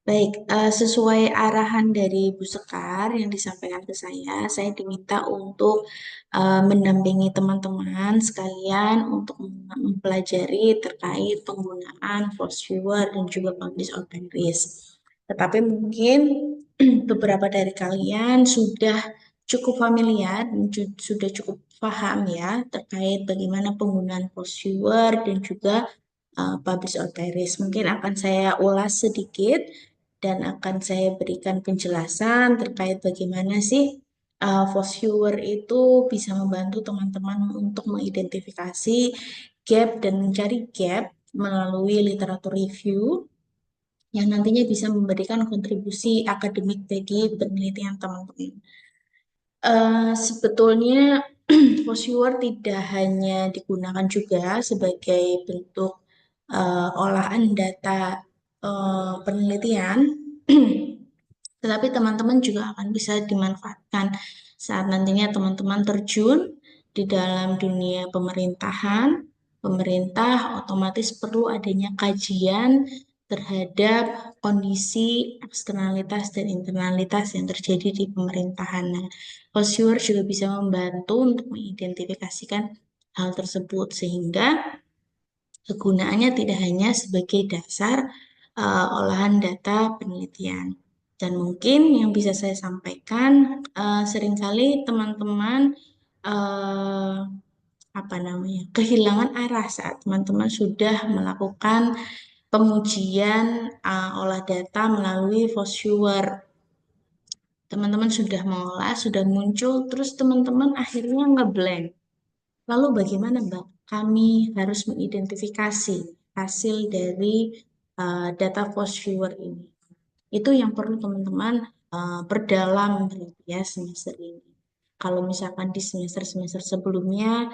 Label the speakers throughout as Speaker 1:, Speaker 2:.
Speaker 1: Baik, sesuai arahan dari Bu Sekar yang disampaikan ke saya diminta untuk mendampingi teman-teman sekalian untuk mempelajari terkait penggunaan force viewer dan juga publish open risk. Tetapi mungkin beberapa dari kalian sudah cukup familiar dan sudah cukup paham ya terkait bagaimana penggunaan force viewer dan juga publish open risk. Mungkin akan saya ulas sedikit dan akan saya berikan penjelasan terkait bagaimana sih Force Viewer itu bisa membantu teman-teman untuk mengidentifikasi gap dan mencari gap melalui literatur review yang nantinya bisa memberikan kontribusi akademik bagi penelitian teman-teman. Sebetulnya Force Viewer tidak hanya digunakan juga sebagai bentuk olahan data penelitian, tetapi teman-teman juga akan bisa dimanfaatkan saat nantinya teman-teman terjun di dalam dunia pemerintahan. Pemerintah otomatis perlu adanya kajian terhadap kondisi eksternalitas dan internalitas yang terjadi di pemerintahan. Nah, Posture juga bisa membantu untuk mengidentifikasikan hal tersebut sehingga kegunaannya tidak hanya sebagai dasar olahan data penelitian. Dan mungkin yang bisa saya sampaikan, seringkali teman-teman eh, apa namanya kehilangan arah saat teman-teman sudah melakukan pengujian olah data melalui Fosviewer. Teman-teman sudah mengolah, sudah muncul, terus teman-teman akhirnya ngeblank. Lalu bagaimana, Mbak? Kami harus mengidentifikasi hasil dari data Force Viewer ini. Itu yang perlu teman-teman perdalam berarti ya semester ini. Kalau misalkan di semester-semester sebelumnya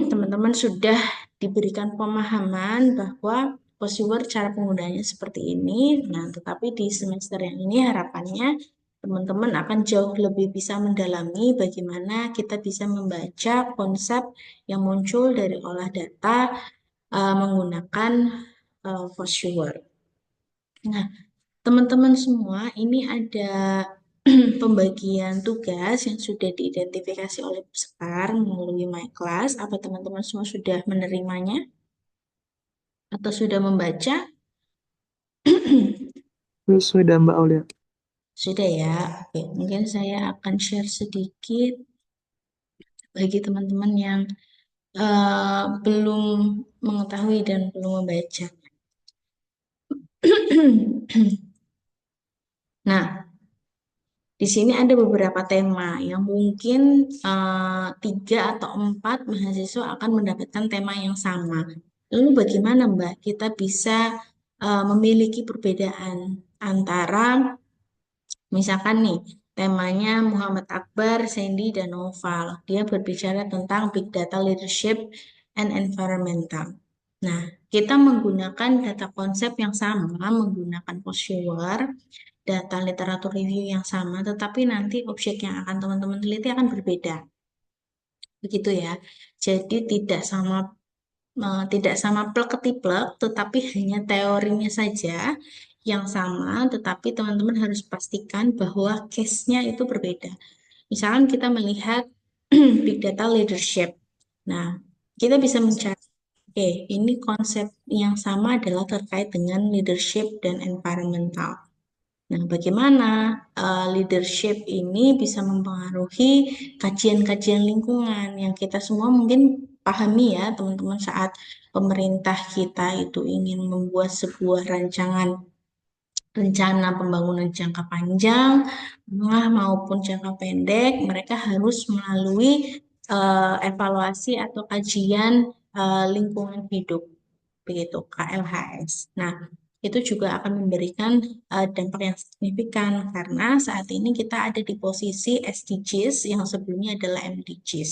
Speaker 1: teman-teman sudah diberikan pemahaman bahwa Force Viewer cara penggunaannya seperti ini. Nah, tetapi di semester yang ini harapannya teman-teman akan jauh lebih bisa mendalami bagaimana kita bisa membaca konsep yang muncul dari olah data menggunakan Force Viewer. Nah, teman-teman semua, ini ada pembagian tugas yang sudah diidentifikasi oleh Bu Sekar melalui My Class. Apa teman-teman semua sudah menerimanya atau sudah membaca?
Speaker 2: Terus sudah Mbak Aulia.
Speaker 1: Sudah ya. Oke, mungkin saya akan share sedikit bagi teman-teman yang belum mengetahui dan belum membaca. Nah, di sini ada beberapa tema yang mungkin tiga atau empat mahasiswa akan mendapatkan tema yang sama. Lalu bagaimana Mbak kita bisa memiliki perbedaan antara misalkan nih temanya Muhammad Akbar, Sandy, dan Noval. Dia berbicara tentang Big Data Leadership and Environmental. Nah, kita menggunakan data konsep yang sama, menggunakan posture, data literatur review yang sama, tetapi nanti objek yang akan teman-teman teliti akan berbeda. Begitu ya. Jadi tidak sama plek ketiplek, tetapi hanya teorinya saja yang sama, tetapi teman-teman harus pastikan bahwa case-nya itu berbeda. Misalkan kita melihat big data leadership. Nah, kita bisa mencari, oke, ini konsep yang sama adalah terkait dengan leadership dan environmental. Nah, bagaimana leadership ini bisa mempengaruhi kajian-kajian lingkungan yang kita semua mungkin pahami ya, teman-teman, saat pemerintah kita itu ingin membuat sebuah rancangan rencana pembangunan jangka panjang, menengah maupun jangka pendek, mereka harus melalui evaluasi atau kajian lingkungan hidup, begitu KLHS. Nah, itu juga akan memberikan dampak yang signifikan karena saat ini kita ada di posisi SDGs yang sebelumnya adalah MDGs.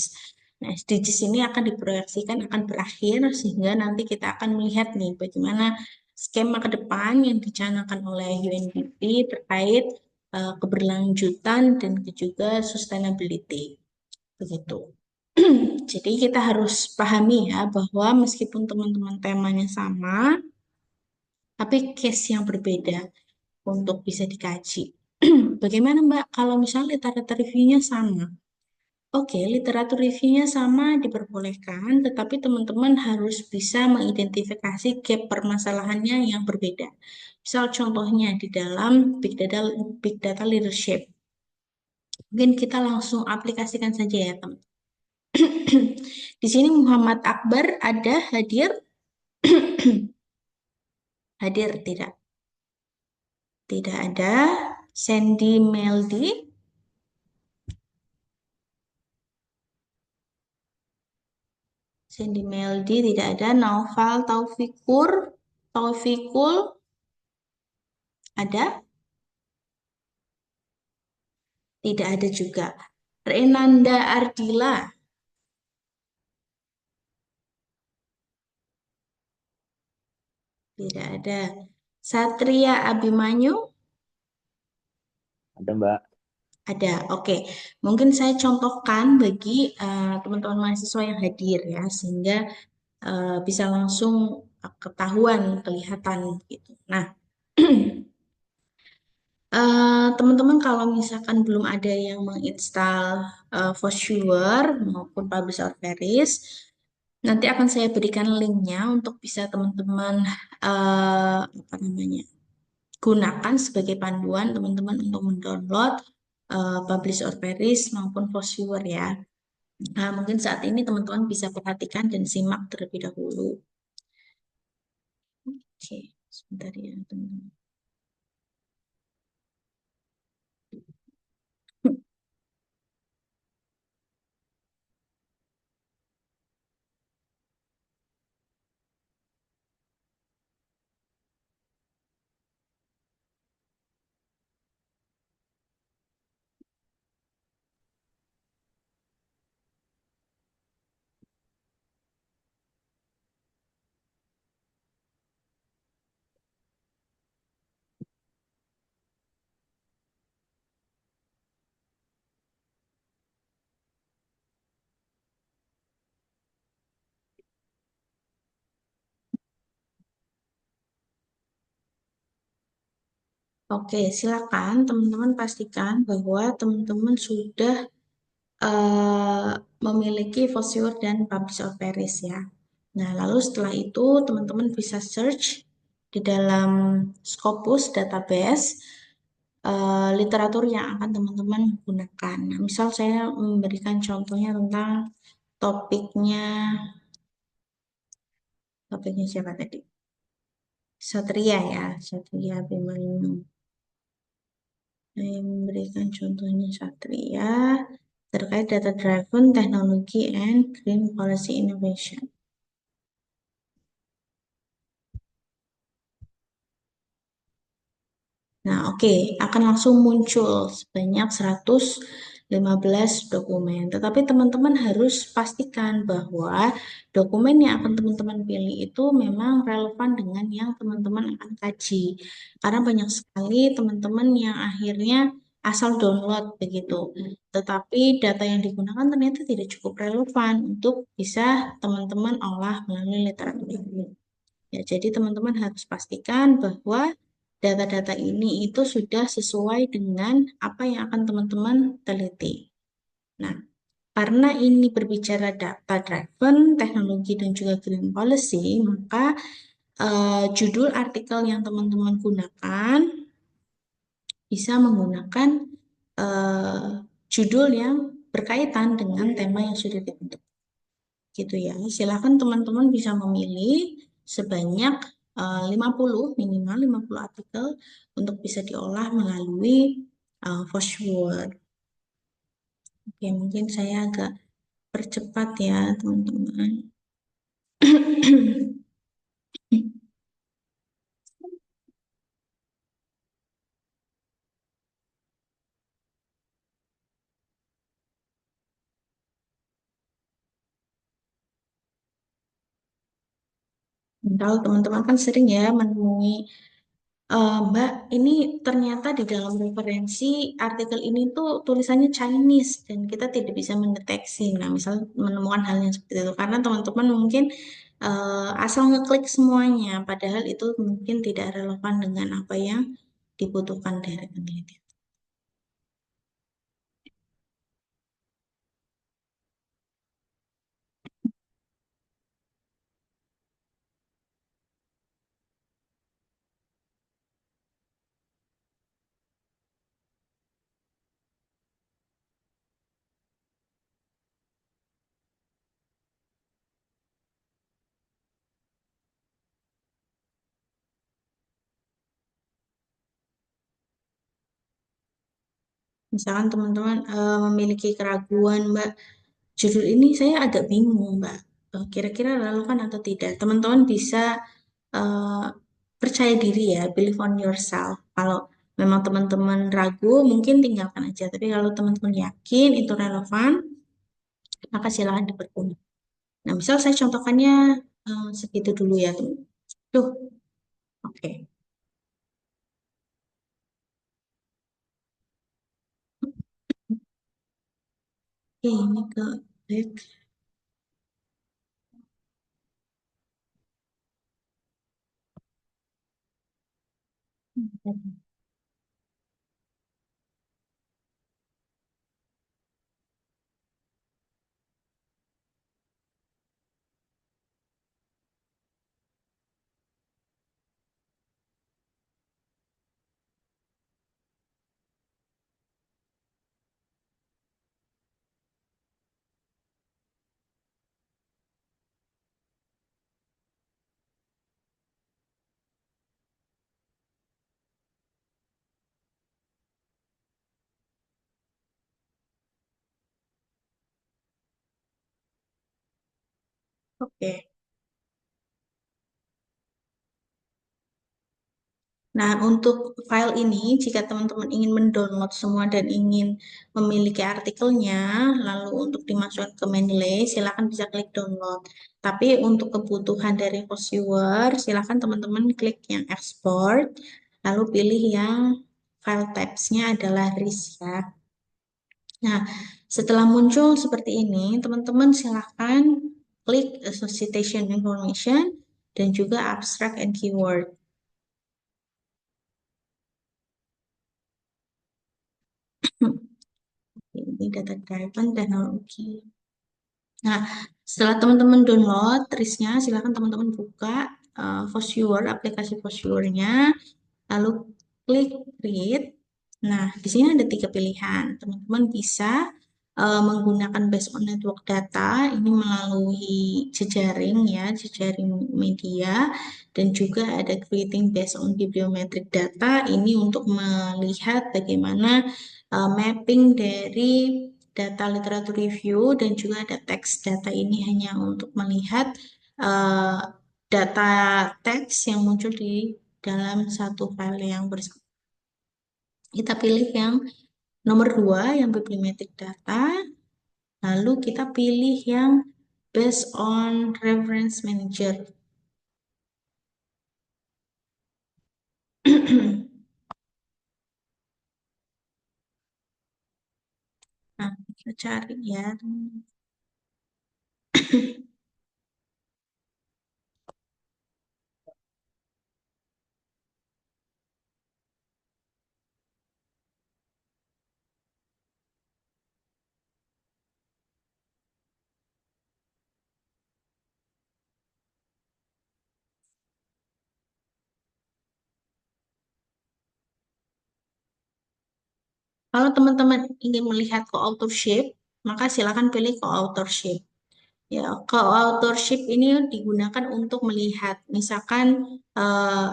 Speaker 1: Nah, SDGs ini akan diproyeksikan akan berakhir sehingga nanti kita akan melihat nih bagaimana skema ke depan yang dicanangkan oleh UNDP terkait keberlanjutan dan juga sustainability. Begitu. Jadi kita harus pahami ya bahwa meskipun teman-teman temanya sama, tapi case yang berbeda untuk bisa dikaji. Bagaimana Mbak kalau misalnya literatur reviewnya sama? Oke, literatur reviewnya sama diperbolehkan, tetapi teman-teman harus bisa mengidentifikasi gap permasalahannya yang berbeda. Misal contohnya di dalam Big Data Leadership. Mungkin kita langsung aplikasikan saja ya, teman. Di sini Muhammad Akbar ada hadir? Hadir tidak? Tidak ada. Sandy Meldi? Sandy Meldi tidak ada. Naufal Taufikul ada? Tidak ada juga. Renanda Ardila tidak ada. Satria Abimanyu
Speaker 3: Ada Mbak.
Speaker 1: ada. Oke, mungkin saya contohkan bagi teman-teman mahasiswa yang hadir ya, sehingga bisa langsung ketahuan, kelihatan gitu. Nah, teman-teman kalau misalkan belum ada yang menginstal Foursquare maupun Publish or Perish, nanti akan saya berikan linknya untuk bisa teman-teman apa namanya gunakan sebagai panduan teman-teman untuk mendownload Publish or Perish maupun Foursquare ya. Nah, mungkin saat ini teman-teman bisa perhatikan dan simak terlebih dahulu. Oke, sebentar ya teman-teman. Oke, silakan teman-teman pastikan bahwa teman-teman sudah memiliki Foursquare dan Publish or Perish ya. Nah, lalu setelah itu teman-teman bisa search di dalam Scopus database literatur yang akan teman-teman gunakan. Nah, misal saya memberikan contohnya tentang topiknya, topiknya siapa tadi? Satria ya, Satria Abimanyu. Saya memberikan contohnya Satria terkait data driven technology and green policy innovation. Nah, oke, akan langsung muncul sebanyak 115 dokumen. Tetapi teman-teman harus pastikan bahwa dokumen yang akan teman-teman pilih itu memang relevan dengan yang teman-teman akan kaji. Karena banyak sekali teman-teman yang akhirnya asal download begitu. Tetapi data yang digunakan ternyata tidak cukup relevan untuk bisa teman-teman olah melalui literatur ini. Ya, jadi teman-teman harus pastikan bahwa data-data ini itu sudah sesuai dengan apa yang akan teman-teman teliti. Nah, karena ini berbicara data driven, teknologi dan juga green policy, maka judul artikel yang teman-teman gunakan bisa menggunakan judul yang berkaitan dengan tema yang sudah dibentuk. Gitu ya. Silakan teman-teman bisa memilih sebanyak 50 minimal 50 artikel untuk bisa diolah melalui Foursquare. Oke, mungkin saya agak percepat ya, teman-teman. Kalau teman-teman kan sering ya menemui Mbak, ini ternyata di dalam referensi artikel ini tuh tulisannya Chinese dan kita tidak bisa mendeteksi. Nah, misal menemukan hal yang seperti itu karena teman-teman mungkin asal ngeklik semuanya, padahal itu mungkin tidak relevan dengan apa yang dibutuhkan dari penelitian. Misalkan teman-teman memiliki keraguan, Mbak, judul ini saya agak bingung, Mbak. Kira-kira relevan atau tidak? Teman-teman bisa eh, percaya diri ya, believe on yourself. Kalau memang teman-teman ragu, mungkin tinggalkan aja. Tapi kalau teman-teman yakin itu relevan, maka silakan dipergunakan. Nah, misal saya contohkannya segitu dulu ya, teman. Tuh, oke. Oke, ini ke back. Oke. Nah, untuk file ini, jika teman-teman ingin mendownload semua dan ingin memiliki artikelnya, lalu untuk dimasukkan ke Mendeley, silakan bisa klik download. Tapi untuk kebutuhan dari host viewer, silakan teman-teman klik yang export, lalu pilih yang file types-nya adalah RIS ya. Nah, setelah muncul seperti ini, teman-teman silakan klik citation information dan juga abstract and keyword. Ini data driven teknologi. Nah, setelah teman-teman download RIS-nya, silakan teman-teman buka Vosviewer, aplikasi Vosviewer-nya, lalu klik read. Nah, di sini ada tiga pilihan. Teman-teman bisa menggunakan based on network data, ini melalui jejaring ya, jejaring media, dan juga ada creating based on bibliometric data, ini untuk melihat bagaimana mapping dari data literatur review dan juga ada teks data ini hanya untuk melihat eh, data teks yang muncul di dalam satu file yang bersama. Kita pilih yang nomor dua, yang bibliometric data, lalu kita pilih yang based on reference manager. Nah, kita cari ya. Kalau teman-teman ingin melihat co-authorship, maka silakan pilih co-authorship. Ya, co-authorship ini digunakan untuk melihat, misalkan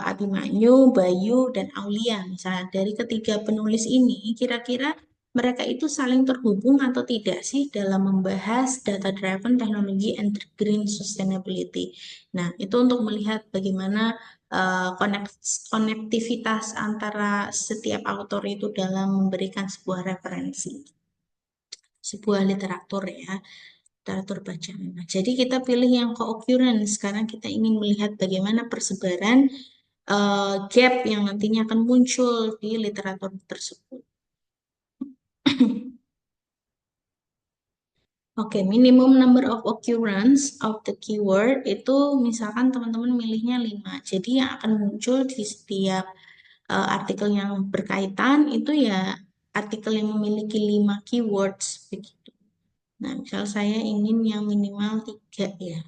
Speaker 1: Abimanyu, Bayu, dan Aulia. Misalnya dari ketiga penulis ini, kira-kira mereka itu saling terhubung atau tidak sih dalam membahas data-driven technology and green sustainability. Nah, itu untuk melihat bagaimana konektivitas antara setiap autor itu dalam memberikan sebuah referensi, sebuah literatur ya, literatur bacaan. Nah, jadi kita pilih yang co-occurrence karena kita ingin melihat bagaimana persebaran gap yang nantinya akan muncul di literatur tersebut. Oke, minimum number of occurrence of the keyword itu misalkan teman-teman milihnya 5. Jadi yang akan muncul di setiap artikel yang berkaitan itu ya artikel yang memiliki 5 keywords begitu. Nah, misal saya ingin yang minimal 3 ya,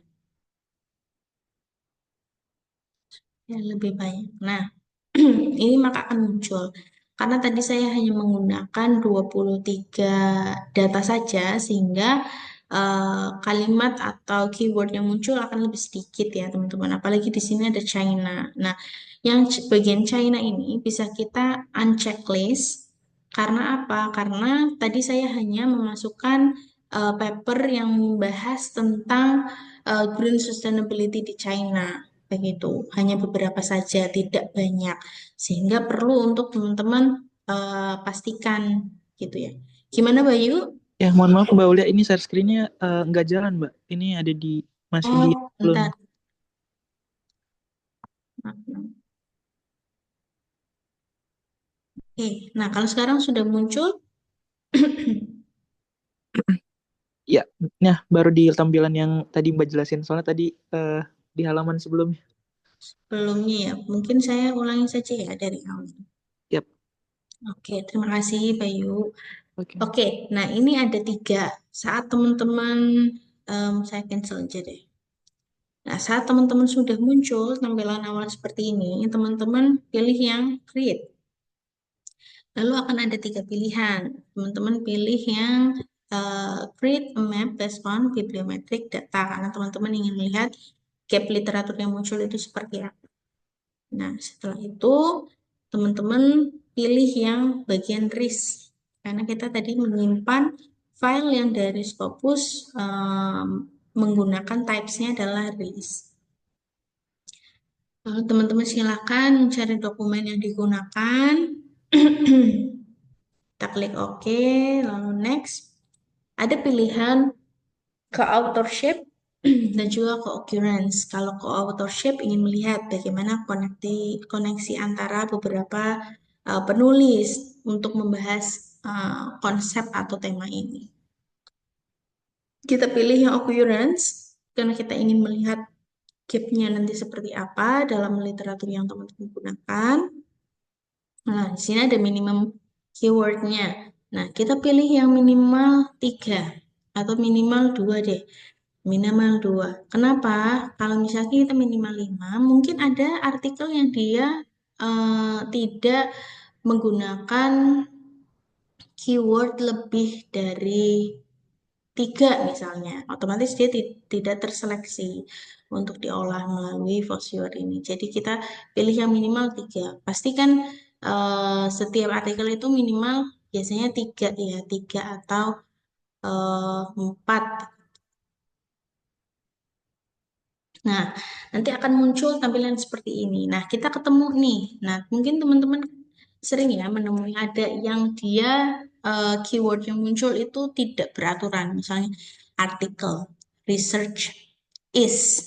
Speaker 1: yang lebih banyak. Nah, ini maka akan muncul. Karena tadi saya hanya menggunakan 23 data saja, sehingga kalimat atau keyword yang muncul akan lebih sedikit ya teman-teman. Apalagi di sini ada China. Nah, yang bagian China ini bisa kita unchecklist. Karena apa? Karena tadi saya hanya memasukkan paper yang membahas tentang green sustainability di China begitu. Hanya beberapa saja, tidak banyak. Sehingga perlu untuk teman-teman pastikan gitu ya. Gimana Bayu?
Speaker 2: Ya, mohon maaf Mbak Aulia, ini share screen-nya nggak jalan, Mbak. Ini ada di masih di
Speaker 1: Oh,
Speaker 2: belum.
Speaker 1: bentar. Oke, nah kalau sekarang sudah muncul,
Speaker 2: Ya, nah baru di tampilan yang tadi Mbak jelasin. Soalnya tadi di halaman sebelumnya.
Speaker 1: belumnya ya, mungkin saya ulangi saja ya dari awal.
Speaker 2: Yap,
Speaker 1: Oke, terima kasih Bayu.
Speaker 2: oke.
Speaker 1: Oke, nah ini ada 3. Saat teman-teman, saya cancel aja deh. Nah, saat teman-teman sudah muncul tampilan awal seperti ini, teman-teman pilih yang create. Lalu akan ada 3 pilihan. Teman-teman pilih yang create a map based on bibliometric data karena teman-teman ingin melihat gap literatur yang muncul itu seperti apa. Nah, setelah itu teman-teman pilih yang bagian RIS karena kita tadi menyimpan file yang dari Scopus menggunakan types-nya adalah RIS. Lalu teman-teman silakan mencari dokumen yang digunakan. Kita klik OK, lalu next. Ada pilihan ke authorship dan juga ke occurrence. Kalau ke authorship ingin melihat bagaimana koneksi antara beberapa penulis untuk membahas konsep atau tema ini. Kita pilih yang occurrence karena kita ingin melihat gap-nya nanti seperti apa dalam literatur yang teman-teman gunakan. Nah, di sini ada minimum keywordnya. Nah, kita pilih yang minimal 3 atau minimal 2 deh. Minimal 2. Kenapa? Kalau misalnya kita minimal 5, mungkin ada artikel yang dia tidak menggunakan keyword lebih dari 3 misalnya. Otomatis dia tidak terseleksi untuk diolah melalui Vosure ini. Jadi kita pilih yang minimal 3. Pastikan setiap artikel itu minimal biasanya 3 ya, 3 atau 4. Nah, nanti akan muncul tampilan seperti ini. Nah, kita ketemu nih. Nah, mungkin teman-teman sering ya menemui ada yang dia keyword yang muncul itu tidak beraturan. Misalnya artikel, research, is,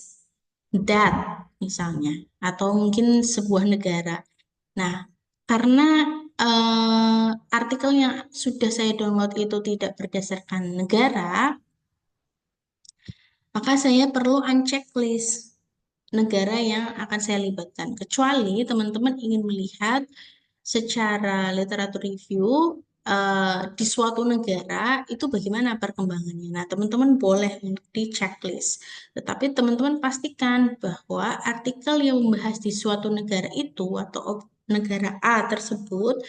Speaker 1: that misalnya. Atau mungkin sebuah negara. Nah, karena artikel yang sudah saya download itu tidak berdasarkan negara, maka saya perlu unchecklist negara yang akan saya libatkan. Kecuali teman-teman ingin melihat secara literatur review di suatu negara itu bagaimana perkembangannya. Nah, teman-teman boleh untuk di checklist. Tetapi teman-teman pastikan bahwa artikel yang membahas di suatu negara itu atau negara A tersebut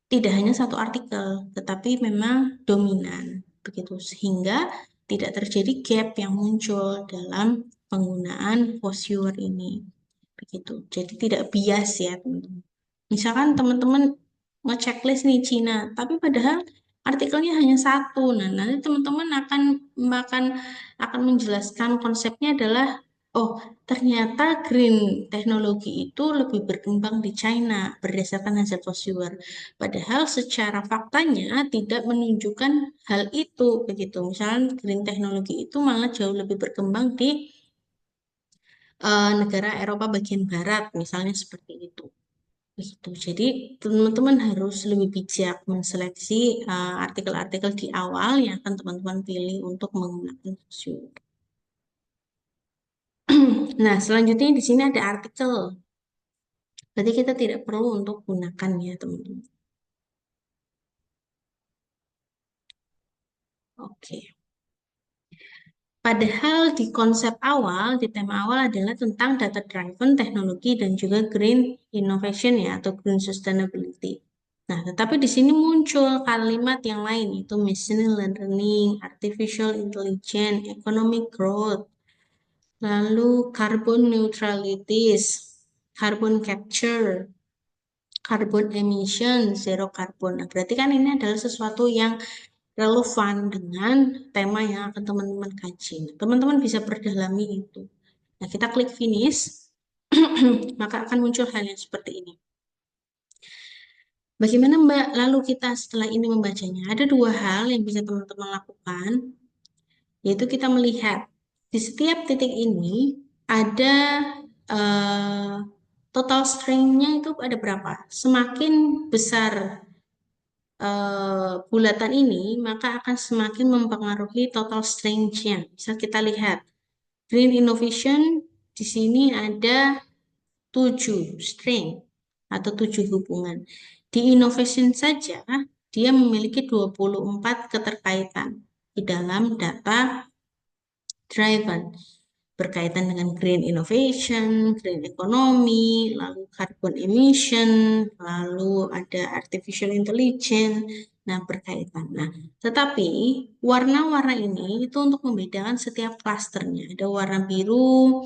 Speaker 1: tidak hanya satu artikel, tetapi memang dominan. Begitu sehingga tidak terjadi gap yang muncul dalam penggunaan posture ini. Begitu. Jadi tidak bias ya, teman-teman. Misalkan teman-teman nge-checklist nih Cina, tapi padahal artikelnya hanya satu. Nah, nanti teman-teman akan akan menjelaskan konsepnya adalah oh, ternyata green teknologi itu lebih berkembang di China berdasarkan hasil posture. Padahal secara faktanya tidak menunjukkan hal itu begitu. Misalnya green teknologi itu malah jauh lebih berkembang di negara Eropa bagian barat, misalnya seperti itu. Begitu. Jadi teman-teman harus lebih bijak menseleksi artikel-artikel di awal yang akan teman-teman pilih untuk menggunakan Visual. Nah, selanjutnya di sini ada artikel. Berarti kita tidak perlu untuk gunakan ya, teman-teman. Oke. Padahal di konsep awal, di tema awal adalah tentang data-driven teknologi dan juga green innovation ya, atau green sustainability. Nah, tetapi di sini muncul kalimat yang lain, yaitu machine learning, artificial intelligence, economic growth, lalu carbon neutralities, carbon capture, carbon emission, zero carbon. Nah, berarti kan ini adalah sesuatu yang relevan dengan tema yang akan teman-teman kaji. Nah, teman-teman bisa perdalami itu. Nah, kita klik finish, maka akan muncul hal yang seperti ini. Bagaimana Mbak? Lalu kita setelah ini membacanya, ada dua hal yang bisa teman-teman lakukan, yaitu kita melihat di setiap titik ini ada eh, total string-nya itu ada berapa. Semakin besar bulatan ini, maka akan semakin mempengaruhi total string-nya. Bisa kita lihat, Green Innovation di sini ada 7 string atau 7 hubungan. Di innovation saja, dia memiliki 24 keterkaitan di dalam data driven berkaitan dengan green innovation, green economy, lalu carbon emission, lalu ada artificial intelligence, nah berkaitan. Nah, tetapi warna-warna ini itu untuk membedakan setiap klasternya. Ada warna biru,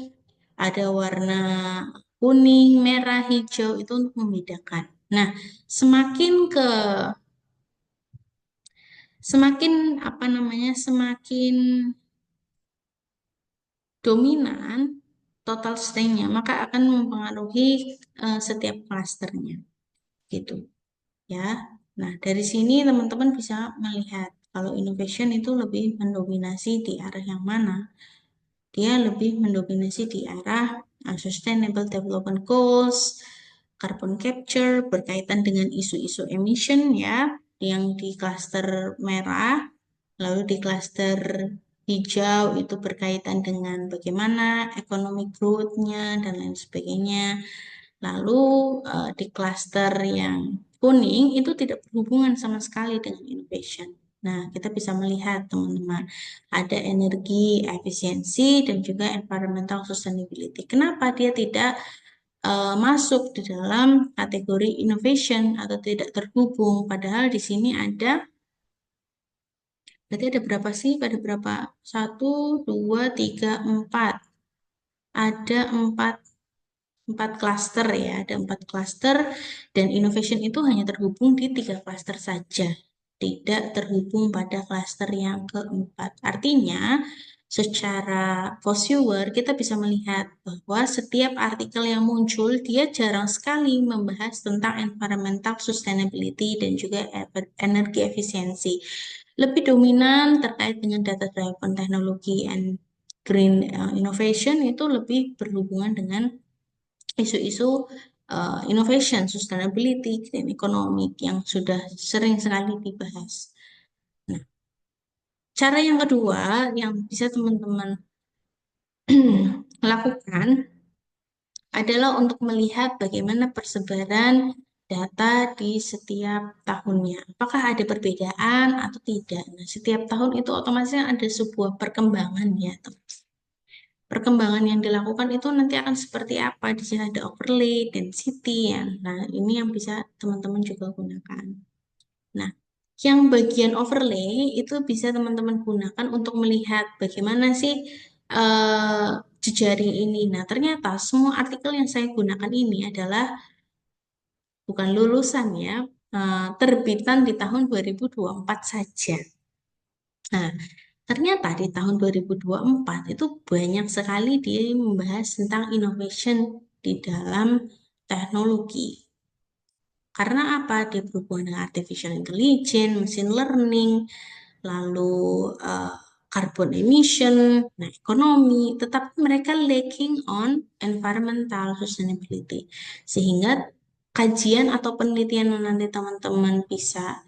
Speaker 1: ada warna kuning, merah, hijau, itu untuk membedakan. Nah, semakin ke semakin apa namanya, semakin dominan total string-nya, maka akan mempengaruhi setiap klasternya, gitu ya. Nah, dari sini teman-teman bisa melihat kalau innovation itu lebih mendominasi di arah yang mana. Dia lebih mendominasi di arah Sustainable Development Goals, carbon capture berkaitan dengan isu-isu emission ya, yang di klaster merah. Lalu di klaster hijau itu berkaitan dengan bagaimana economic growth-nya dan lain sebagainya. Lalu di klaster yang kuning itu tidak berhubungan sama sekali dengan innovation. Nah, kita bisa melihat teman-teman, ada energi efisiensi dan juga environmental sustainability. Kenapa dia tidak masuk di dalam kategori innovation atau tidak terhubung? Padahal di sini ada, berarti ada berapa sih? Ada berapa? Satu, dua, tiga, empat. Ada empat klaster ya, ada 4 klaster dan innovation itu hanya terhubung di 3 klaster saja, tidak terhubung pada klaster yang keempat. Artinya, secara viewer kita bisa melihat bahwa setiap artikel yang muncul dia jarang sekali membahas tentang environmental sustainability dan juga energi efisiensi. Lebih dominan terkait dengan data driven teknologi and green innovation itu lebih berhubungan dengan isu-isu innovation, sustainability, dan ekonomi yang sudah sering sekali dibahas. Nah, cara yang kedua yang bisa teman-teman lakukan adalah untuk melihat bagaimana persebaran data di setiap tahunnya. Apakah ada perbedaan atau tidak? Nah, setiap tahun itu otomatis ada sebuah perkembangan ya, teman. Perkembangan yang dilakukan itu nanti akan seperti apa. Di sini ada overlay, density ya. Nah, ini yang bisa teman-teman juga gunakan. Nah, yang bagian overlay itu bisa teman-teman gunakan untuk melihat bagaimana sih jejaring ini. Nah, ternyata semua artikel yang saya gunakan ini adalah bukan lulusan ya, terbitan di tahun 2024 saja. Nah, ternyata di tahun 2024 itu banyak sekali dia membahas tentang innovation di dalam teknologi. Karena apa? Dia berhubungan dengan artificial intelligence, machine learning, lalu carbon emission, nah ekonomi, tetapi mereka lacking on environmental sustainability. Sehingga kajian atau penelitian yang nanti teman-teman bisa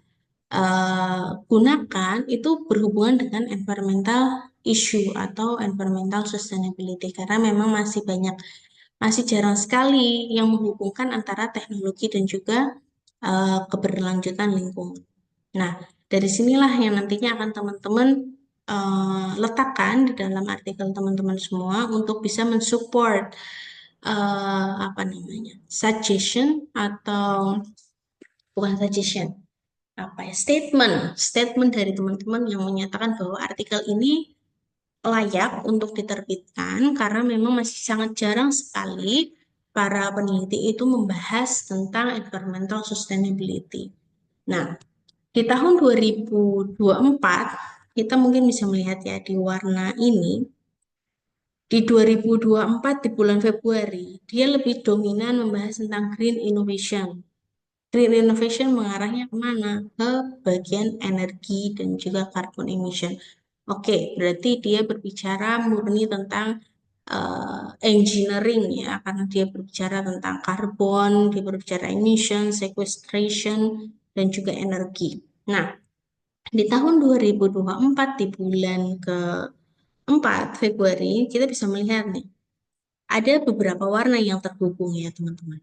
Speaker 1: gunakan itu berhubungan dengan environmental issue atau environmental sustainability karena memang masih jarang sekali yang menghubungkan antara teknologi dan juga keberlanjutan lingkungan. Nah, dari sinilah yang nantinya akan teman-teman letakkan di dalam artikel teman-teman semua untuk bisa mensupport apa namanya suggestion atau bukan suggestion apa ya statement statement dari teman-teman yang menyatakan bahwa artikel ini layak untuk diterbitkan karena memang masih sangat jarang sekali para peneliti itu membahas tentang environmental sustainability. Nah, di tahun 2024 kita mungkin bisa melihat ya di warna ini di 2024 di bulan Februari dia lebih dominan membahas tentang green innovation. Green innovation mengarahnya kemana? Ke bagian energi dan juga carbon emission. Oke, berarti dia berbicara murni tentang engineering ya, karena dia berbicara tentang karbon, dia berbicara emission, sequestration, dan juga energi. Nah, di tahun 2024 di bulan keempat Februari kita bisa melihat nih, ada beberapa warna yang terhubung ya teman-teman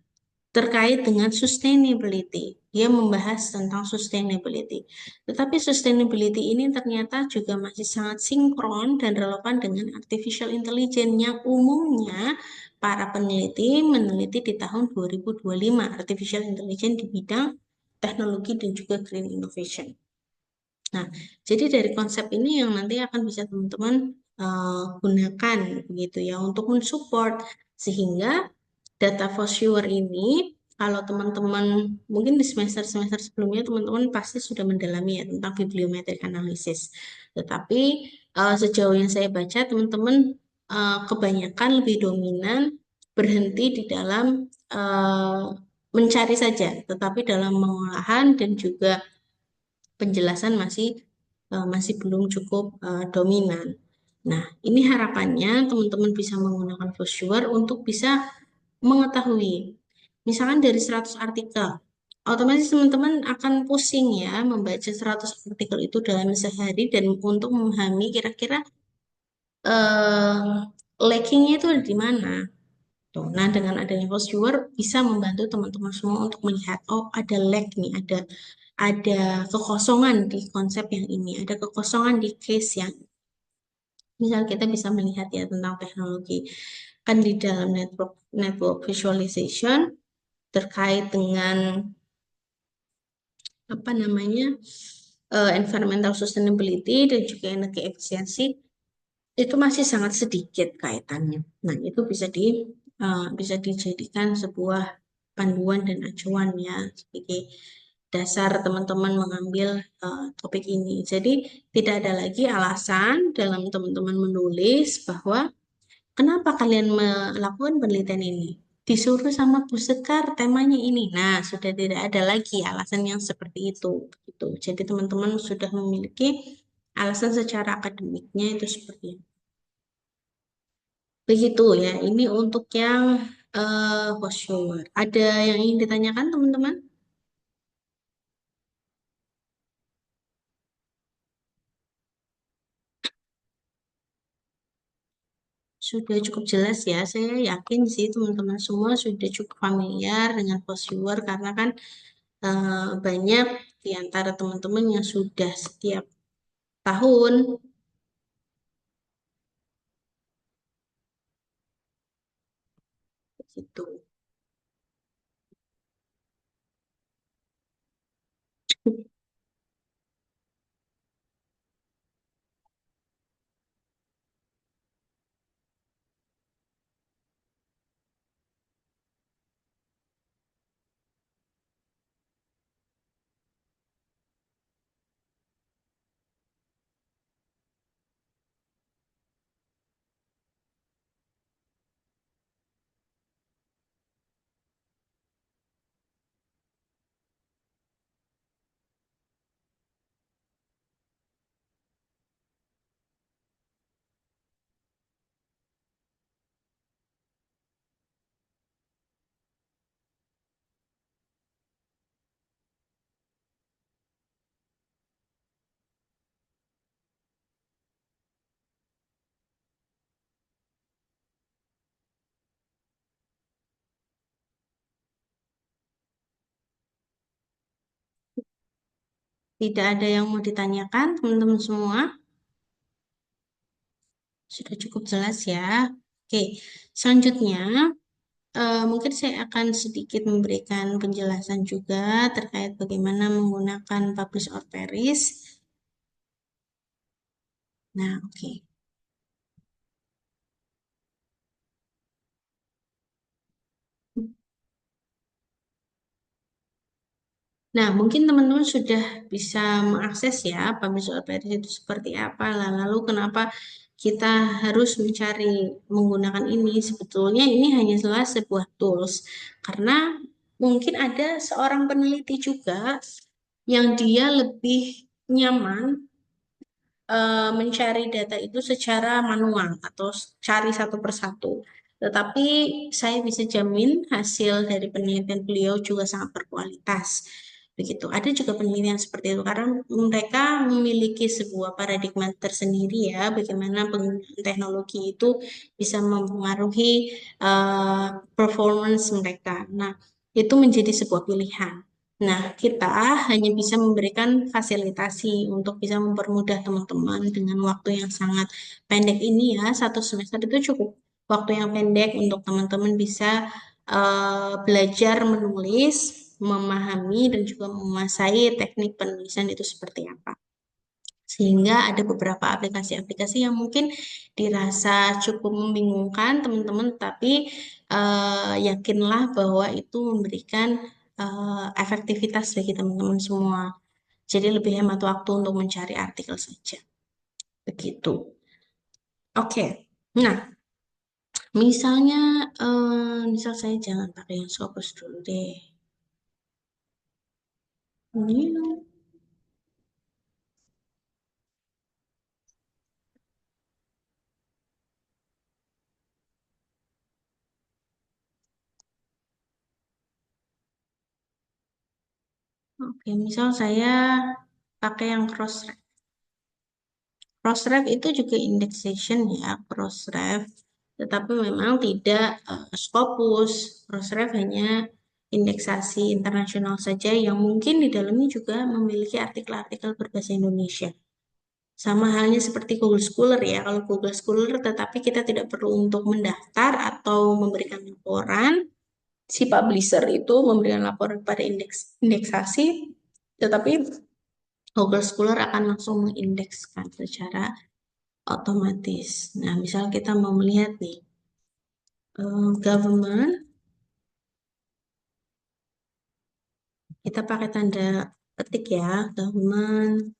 Speaker 1: terkait dengan sustainability. Dia membahas tentang sustainability. Tetapi sustainability ini ternyata juga masih sangat sinkron dan relevan dengan artificial intelligence yang umumnya para peneliti meneliti di tahun 2025 artificial intelligence di bidang teknologi dan juga green innovation. Nah, jadi dari konsep ini yang nanti akan bisa teman-teman gunakan begitu ya untuk mensupport sehingga data for sure ini kalau teman-teman mungkin di semester-semester sebelumnya teman-teman pasti sudah mendalami ya tentang bibliometrik analisis. Tetapi sejauh yang saya baca teman-teman kebanyakan lebih dominan berhenti di dalam mencari saja, tetapi dalam pengolahan dan juga penjelasan masih belum cukup dominan. Nah, ini harapannya teman-teman bisa menggunakan Visual untuk bisa mengetahui. Misalkan dari 100 artikel, otomatis teman-teman akan pusing ya membaca 100 artikel itu dalam sehari dan untuk memahami kira-kira eh, lackingnya itu ada di mana. Tuh. Nah, dengan adanya Visual bisa membantu teman-teman semua untuk melihat, oh ada lag nih, ada kekosongan di konsep yang ini, ada kekosongan di case yang misal kita bisa melihat ya tentang teknologi kan di dalam network visualization terkait dengan apa namanya environmental sustainability dan juga energi efisiensi itu masih sangat sedikit kaitannya. Nah, itu bisa dijadikan sebuah panduan dan acuan ya sebagai dasar teman-teman mengambil topik ini. Jadi tidak ada lagi alasan dalam teman-teman menulis bahwa kenapa kalian melakukan penelitian ini? Disuruh sama Bu Sekar temanya ini. Nah, sudah tidak ada lagi alasan yang seperti itu. Gitu. Jadi teman-teman sudah memiliki alasan secara akademiknya itu seperti itu. Begitu ya, ini untuk yang brochure. Ada yang ingin ditanyakan teman-teman? Sudah cukup jelas ya, saya yakin sih teman-teman semua sudah cukup familiar dengan brochure karena kan banyak di antara teman-teman yang sudah setiap tahun gitu. Tidak ada yang mau ditanyakan, teman-teman semua? Sudah cukup jelas ya. Oke, selanjutnya mungkin saya akan sedikit memberikan penjelasan juga terkait bagaimana menggunakan publish or perish. Nah, oke. Nah, mungkin teman-teman sudah bisa mengakses ya publish or perish itu seperti apa. Lalu kenapa kita harus mencari menggunakan ini? Sebetulnya ini hanya salah sebuah tools. Karena mungkin ada seorang peneliti juga yang dia lebih nyaman mencari data itu secara manual atau cari satu persatu. Tetapi saya bisa jamin hasil dari penelitian beliau juga sangat berkualitas. Begitu. Ada juga penelitian seperti itu karena mereka memiliki sebuah paradigma tersendiri ya, bagaimana penggunaan teknologi itu bisa mempengaruhi performance mereka. Nah, itu menjadi sebuah pilihan. Nah, kita hanya bisa memberikan fasilitasi untuk bisa mempermudah teman-teman dengan waktu yang sangat pendek ini ya. Satu semester itu cukup waktu yang pendek untuk teman-teman bisa belajar menulis, memahami, dan juga menguasai teknik penulisan itu seperti apa. Sehingga ada beberapa aplikasi-aplikasi yang mungkin dirasa cukup membingungkan teman-teman, tapi yakinlah bahwa itu memberikan efektivitas bagi teman-teman semua. Jadi lebih hemat waktu untuk mencari artikel saja. Begitu. Oke. Nah, misalnya, misal saya jangan pakai yang Scopus dulu deh. Ini, oke, misal saya pakai yang Crossref. Crossref itu juga indexation ya, Crossref. Tetapi memang tidak Scopus. Crossref hanya indeksasi internasional saja yang mungkin di dalamnya juga memiliki artikel-artikel berbahasa Indonesia. Sama halnya seperti Google Scholar ya. Kalau Google Scholar tetapi kita tidak perlu untuk mendaftar atau memberikan laporan. Si publisher itu memberikan laporan pada indeksasi, tetapi Google Scholar akan langsung mengindekskan secara otomatis. Nah, misal kita mau melihat nih, government, kita pakai tanda petik ya, government,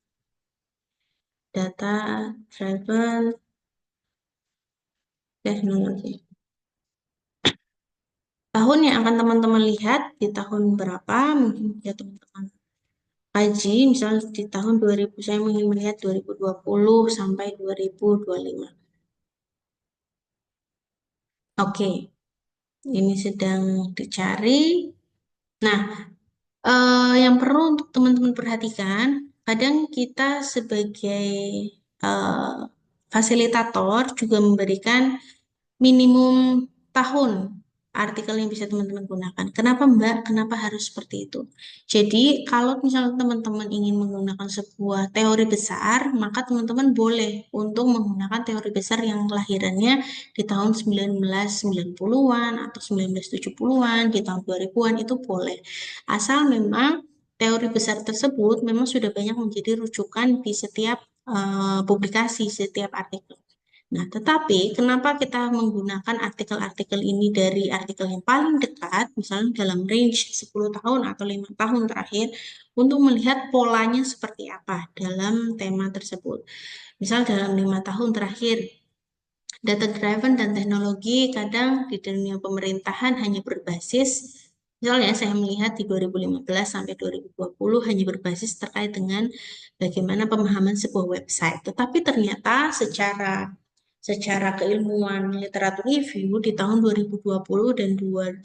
Speaker 1: data, driven, teknologi. Tahun yang akan teman-teman lihat di tahun berapa, mungkin ya teman-teman kaji, misalnya di tahun 2000, saya ingin melihat 2020 sampai 2025. Oke, ini sedang dicari. Nah, yang perlu untuk teman-teman perhatikan, kadang kita sebagai eh, fasilitator juga memberikan minimum tahun artikel yang bisa teman-teman gunakan. Kenapa Mbak? Kenapa harus seperti itu? Jadi, kalau misalnya teman-teman ingin menggunakan sebuah teori besar, maka teman-teman boleh untuk menggunakan teori besar yang lahirannya di tahun 1990-an atau 1970-an, di tahun 2000-an itu boleh. Asal memang teori besar tersebut memang sudah banyak menjadi rujukan di setiap publikasi, setiap artikel. Nah, tetapi kenapa kita menggunakan artikel-artikel ini dari artikel yang paling dekat, misalnya dalam range 10 tahun atau 5 tahun terakhir, untuk melihat polanya seperti apa dalam tema tersebut. Misal dalam 5 tahun terakhir, data driven dan teknologi kadang di dunia pemerintahan hanya berbasis, misalnya saya melihat di 2015 sampai 2020 hanya berbasis terkait dengan bagaimana pemahaman sebuah website. Tetapi ternyata secara keilmuan literatur review di tahun 2020 dan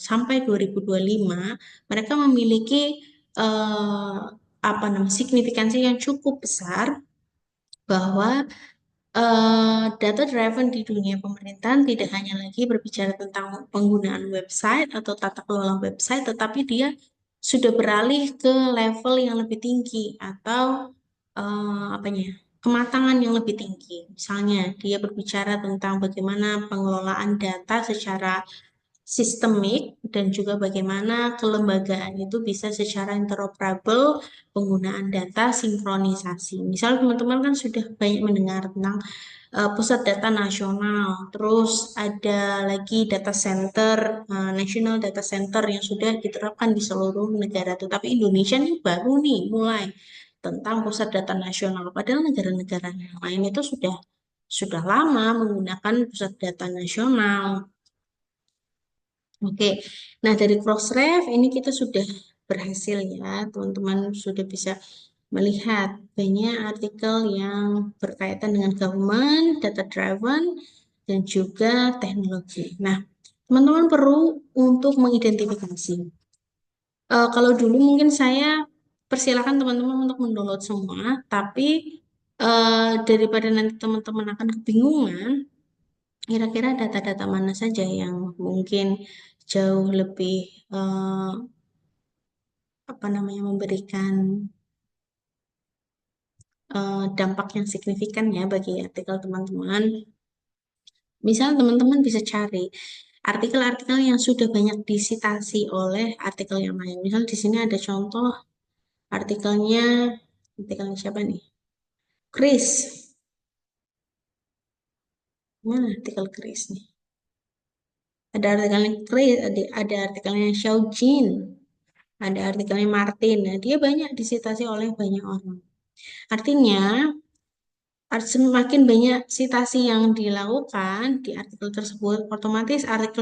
Speaker 1: sampai 2025 mereka memiliki eh, apa namanya signifikansi yang cukup besar bahwa data driven di dunia pemerintahan tidak hanya lagi berbicara tentang penggunaan website atau tata kelola website, tetapi dia sudah beralih ke level yang lebih tinggi atau apanya ya, kematangan yang lebih tinggi. Misalnya dia berbicara tentang bagaimana pengelolaan data secara sistemik dan juga bagaimana kelembagaan itu bisa secara interoperable, penggunaan data sinkronisasi. Misal teman-teman kan sudah banyak mendengar tentang pusat data nasional, terus ada lagi data center, national data center yang sudah diterapkan di seluruh negara tuh. Tapi Indonesia nih baru nih mulai tentang pusat data nasional. Padahal negara-negara yang lain itu sudah lama menggunakan pusat data nasional. Oke, nah dari Crossref ini kita sudah berhasil ya, teman-teman sudah bisa melihat banyak artikel yang berkaitan dengan government, data driven, dan juga teknologi. Nah, teman-teman perlu untuk mengidentifikasi. Kalau dulu mungkin saya persilakan teman-teman untuk mendownload semua, tapi daripada nanti teman-teman akan kebingungan, kira-kira data-data mana saja yang mungkin jauh lebih eh, apa namanya memberikan dampak yang signifikan ya bagi artikel teman-teman. Misal teman-teman bisa cari artikel-artikel yang sudah banyak disitasi oleh artikel yang lain. Misal di sini ada contoh artikelnya, artikelnya siapa nih? Chris. Mana artikel Chris nih? Ada artikelnya Chris, ada artikelnya Xiao Jin, ada artikelnya Martin. Nah, dia banyak disitasi oleh banyak orang. Artinya, semakin banyak citasi yang dilakukan di artikel tersebut, otomatis artikel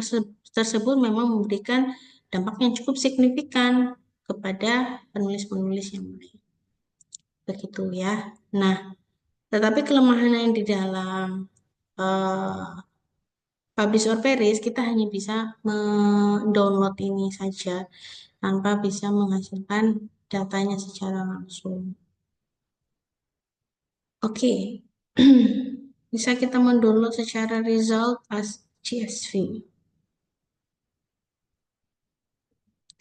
Speaker 1: tersebut memang memberikan dampak yang cukup signifikan kepada penulis-penulis yang lain. Begitu ya. Nah, tetapi kelemahan yang di dalam eh, publish or perish, kita hanya bisa mendownload ini saja tanpa bisa menghasilkan datanya secara langsung. Oke, bisa kita mendownload secara result as CSV.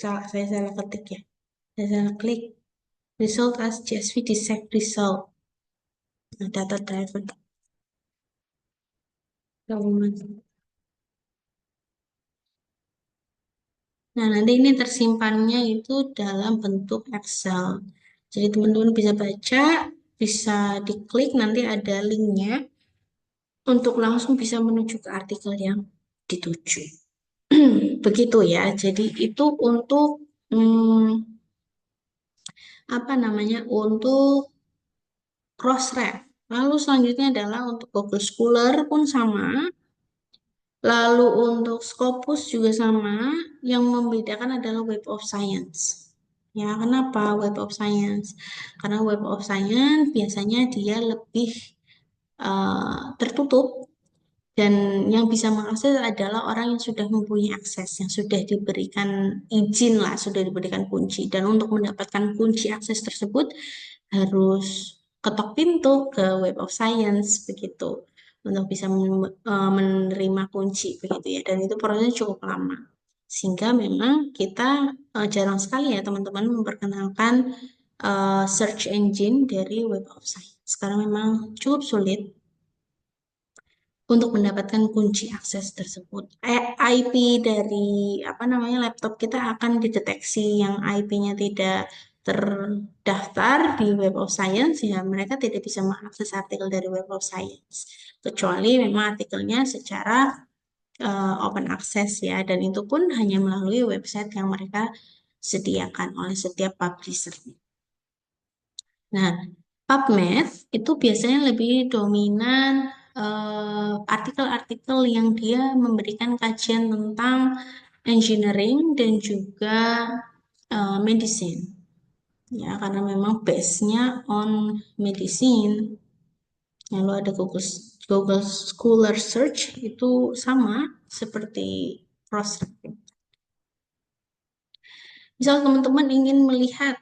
Speaker 1: Saya salah ketik ya. Saya salah klik. Result as CSV di save result. Nah, data driven. Government. Nah, nanti ini tersimpannya itu dalam bentuk Excel. Jadi teman-teman bisa baca, bisa diklik, nanti ada linknya untuk langsung bisa menuju ke artikel yang dituju. Begitu ya. Jadi itu untuk apa namanya? Untuk Crossref. Lalu selanjutnya adalah untuk Google Scholar pun sama. Lalu untuk Scopus juga sama. Yang membedakan adalah Web of Science. Ya, kenapa Web of Science? Karena Web of Science biasanya dia lebih tertutup dan yang bisa mengakses adalah orang yang sudah mempunyai akses, yang sudah diberikan izin lah, sudah diberikan kunci. Dan untuk mendapatkan kunci akses tersebut harus ketok pintu ke Web of Science begitu untuk bisa menerima kunci begitu ya. Dan itu prosesnya cukup lama. Sehingga memang kita jarang sekali ya teman-teman memperkenalkan search engine dari Web of Science. Karena memang cukup sulit untuk mendapatkan kunci akses tersebut. IP dari apa namanya laptop kita akan dideteksi yang IP-nya tidak terdaftar di Web of Science ya mereka tidak bisa mengakses artikel dari Web of Science kecuali memang artikelnya secara open access ya dan itu pun hanya melalui website yang mereka sediakan oleh setiap publisher. Nah, PubMed itu biasanya lebih dominan artikel-artikel yang dia memberikan kajian tentang engineering dan juga medicine. Ya, karena memang base-nya on medicine. Lalu ada Google Scholar Search itu sama seperti Crossref. Misal teman-teman ingin melihat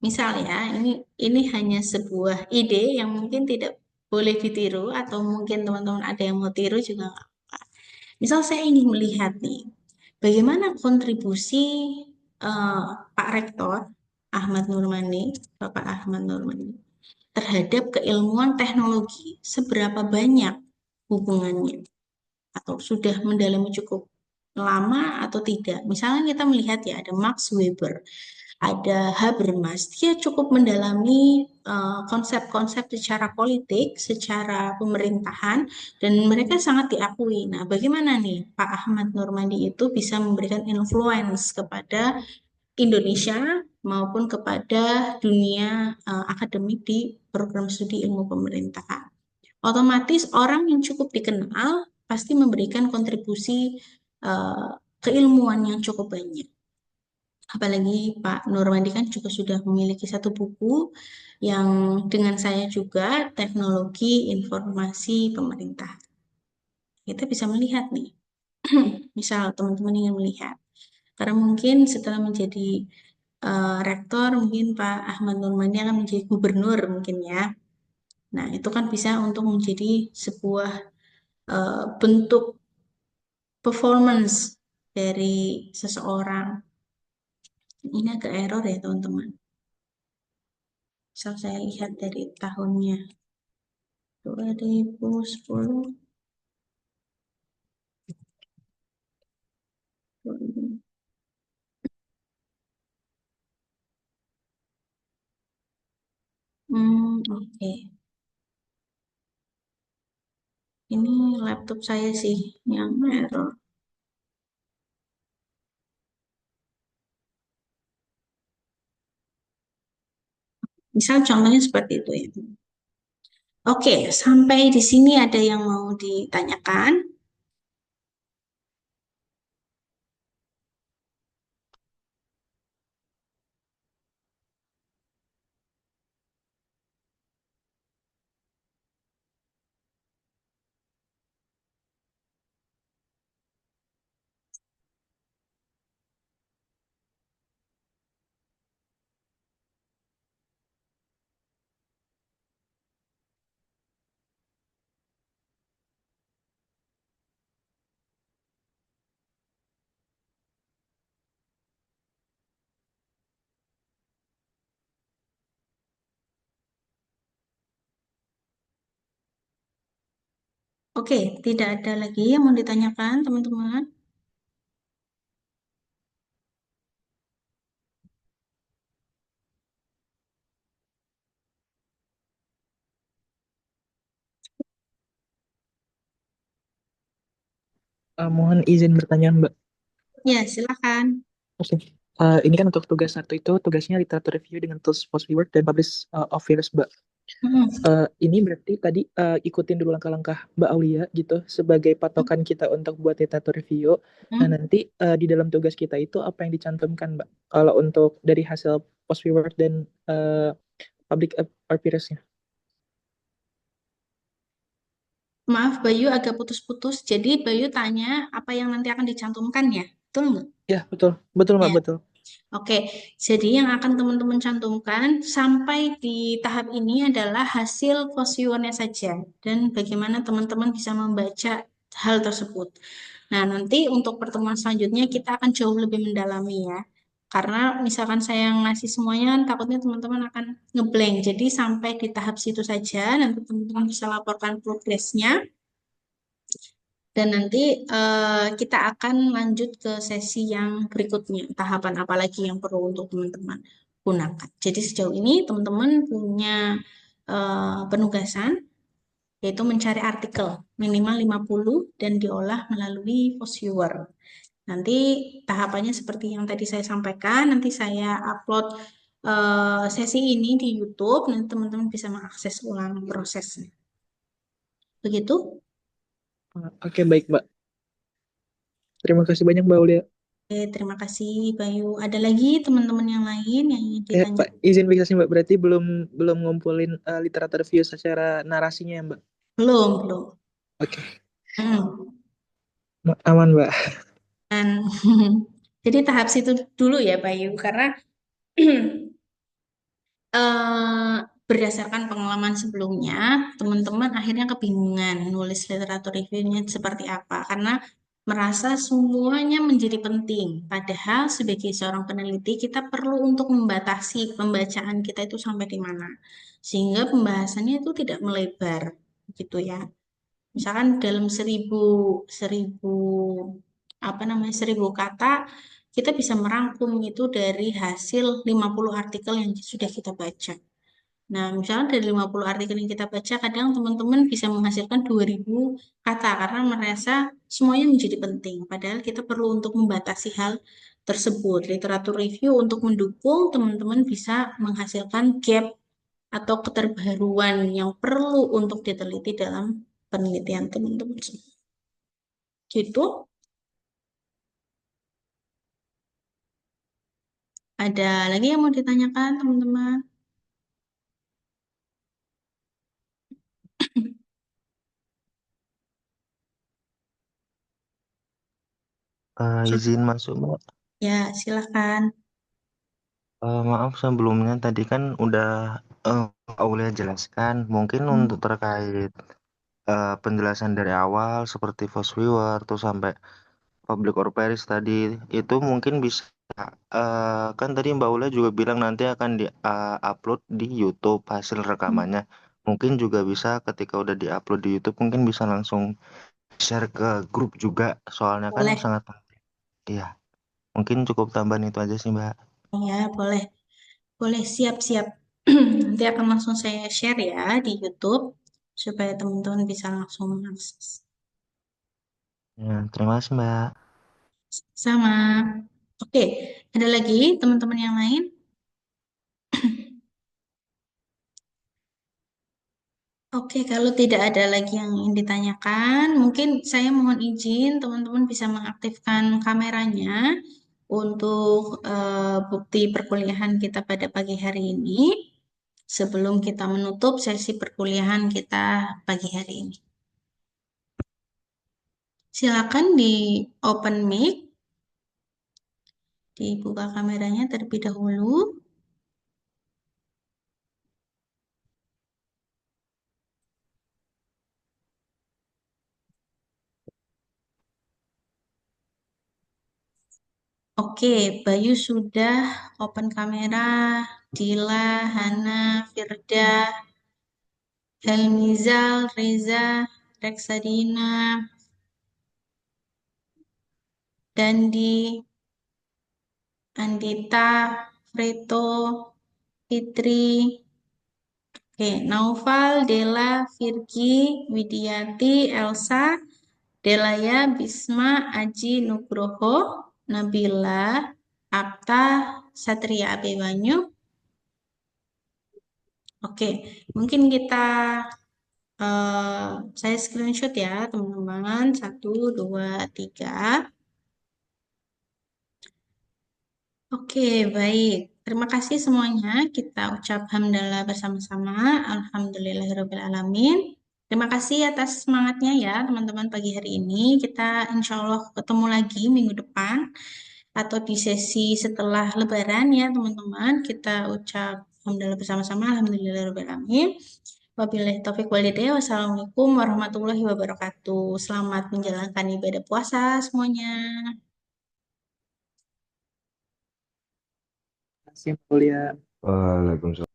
Speaker 1: misal ya, ini hanya sebuah ide yang mungkin tidak boleh ditiru atau mungkin teman-teman ada yang mau tiru juga nggak apa-apa. Misal saya ingin melihat nih, bagaimana kontribusi eh, Pak Rektor Ahmad Nurmani, Bapak Ahmad Nurmani, terhadap keilmuan teknologi, seberapa banyak hubungannya atau sudah mendalami cukup lama atau tidak. Misalnya kita melihat ya ada Max Weber, ada Habermas, dia cukup mendalami konsep-konsep secara politik, secara pemerintahan, dan mereka sangat diakui. Nah, bagaimana nih Pak Ahmad Nurmadi itu bisa memberikan influence kepada Indonesia maupun kepada dunia akademik di program studi ilmu pemerintahan. Otomatis orang yang cukup dikenal pasti memberikan kontribusi uh, keilmuan yang cukup banyak. Apalagi Pak Nurwandi kan juga sudah memiliki satu buku yang dengan saya juga teknologi informasi pemerintah. Kita bisa melihat nih, misal teman-teman ingin melihat, karena mungkin setelah menjadi rektor, mungkin Pak Ahmad Nurmandi akan menjadi gubernur mungkin ya. Nah, itu kan bisa untuk menjadi sebuah bentuk performance dari seseorang. Ini agak error ya teman-teman. Misal saya lihat dari tahunnya 2010. Oke. Ini laptop saya sih yang error. Misal contohnya seperti itu ya. Oke, sampai di sini ada yang mau ditanyakan? Oke, tidak ada lagi yang mau ditanyakan, teman-teman.
Speaker 2: Mohon izin bertanya, Mbak.
Speaker 1: Ya, silakan.
Speaker 2: Oke. Ini kan untuk tugas satu itu tugasnya literatur review dengan tools post reward dan publish of virus, Mbak.
Speaker 1: Hmm,
Speaker 2: Ini berarti tadi ikutin dulu langkah-langkah Mbak Aulia gitu sebagai patokan kita untuk buat literatur review. Nah,
Speaker 1: hmm.
Speaker 2: nanti di dalam tugas kita itu apa yang dicantumkan, Mbak? Kalau untuk dari hasil post reward dan public appearance-nya.
Speaker 1: Maaf, Bayu agak putus-putus. Jadi Bayu tanya apa yang nanti akan dicantumkan ya? Betul nggak?
Speaker 2: Ya, betul. Betul, Mbak,
Speaker 1: Ya.
Speaker 2: betul.
Speaker 1: Oke, jadi yang akan teman-teman cantumkan sampai di tahap ini adalah hasil kuesionernya saja dan bagaimana teman-teman bisa membaca hal tersebut. Nah, nanti untuk pertemuan selanjutnya kita akan jauh lebih mendalami ya. Karena misalkan saya ngasih semuanya, takutnya teman-teman akan ngeblank. Jadi sampai di tahap situ saja, nanti teman-teman bisa laporkan progresnya. Dan nanti kita akan lanjut ke sesi yang berikutnya. Tahapan apa lagi yang perlu untuk teman-teman gunakan. Jadi sejauh ini teman-teman punya penugasan yaitu mencari artikel minimal 50 dan diolah melalui Posviewer. Nanti tahapannya seperti yang tadi saya sampaikan, nanti saya upload sesi ini di YouTube, nanti teman-teman bisa mengakses ulang prosesnya. Begitu?
Speaker 2: Oke, baik, Mbak. Terima kasih banyak, Mbak Aulia.
Speaker 1: Oke, terima kasih Bayu. Ada lagi teman-teman yang lain yang ingin ditanya?
Speaker 2: Pak, izin bicara Mbak, berarti belum belum ngumpulin literatur review secara narasinya ya, Mbak?
Speaker 1: Belum, belum.
Speaker 2: Oke,
Speaker 1: Hmm.
Speaker 2: aman, Mbak.
Speaker 1: Dan jadi tahap situ dulu ya Bayu, karena eh, berdasarkan pengalaman sebelumnya, teman-teman akhirnya kebingungan nulis literatur reviewnya seperti apa, karena merasa semuanya menjadi penting. Padahal sebagai seorang peneliti kita perlu untuk membatasi pembacaan kita itu sampai di mana. Sehingga pembahasannya itu tidak melebar gitu ya. Misalkan dalam seribu apa namanya 1.000 kata kita bisa merangkum itu dari hasil 50 artikel yang sudah kita baca. Nah, misalnya dari 50 artikel yang kita baca, kadang teman-teman bisa menghasilkan 2.000 kata karena merasa semuanya menjadi penting. Padahal kita perlu untuk membatasi hal tersebut. Literatur review untuk mendukung teman-teman bisa menghasilkan gap atau keterbaruan yang perlu untuk diteliti dalam penelitian teman-teman. Gitu. Ada lagi yang mau ditanyakan, teman-teman?
Speaker 3: Izin masuk, Mbak.
Speaker 1: Ya, silakan.
Speaker 3: Maaf sebelumnya tadi kan udah Aulia jelaskan. Mungkin untuk terkait penjelasan dari awal seperti Fast Viewer tuh sampai Public or Paris tadi itu mungkin bisa kan tadi Mbak Aulia juga bilang nanti akan di upload di YouTube hasil rekamannya. Mungkin juga bisa ketika udah di-upload di YouTube mungkin bisa langsung share ke grup juga soalnya kan
Speaker 1: Boleh.
Speaker 3: sangat penting. Iya, mungkin cukup tambahan itu aja sih Mbak.
Speaker 1: Ya, boleh. Boleh, siap-siap. Nanti akan langsung saya share ya di YouTube supaya teman-teman bisa langsung mengakses.
Speaker 3: Ya, terima kasih Mbak.
Speaker 1: Sama. Oke, ada lagi teman-teman yang lain? Oke, kalau tidak ada lagi yang ingin ditanyakan, mungkin saya mohon izin teman-teman bisa mengaktifkan kameranya untuk bukti perkuliahan kita pada pagi hari ini sebelum kita menutup sesi perkuliahan kita pagi hari ini. Silakan di open mic, dibuka kameranya terlebih dahulu. Oke, Bayu sudah open kamera, Dila, Hana, Firda, Helmizal, Reza, Reksadina, Dandi, Andita, Freto, Fitri, oke, Naufal, Dela, Virgi, Widiati, Elsa, Delaya, Bisma, Aji, Nugroho, Nabila, Apta, Satria Abimanyu. Oke, mungkin kita saya screenshot ya teman-teman. 1, 2, 3. Oke, baik. Terima kasih semuanya. Kita ucap hamdalah bersama-sama. Alhamdulillahirrahmanirrahim. Terima kasih atas semangatnya ya teman-teman pagi hari ini. Kita insya Allah ketemu lagi minggu depan atau di sesi setelah Lebaran ya teman-teman. Kita ucap hamdalah bersama-sama. Alhamdulillahirrahmanirrahim. Wabillahi taufiq walhidayah. Wassalamualaikum warahmatullahi wabarakatuh. Selamat menjalankan ibadah puasa semuanya.
Speaker 2: Terima kasih, Aulia.
Speaker 3: Waalaikumsalam.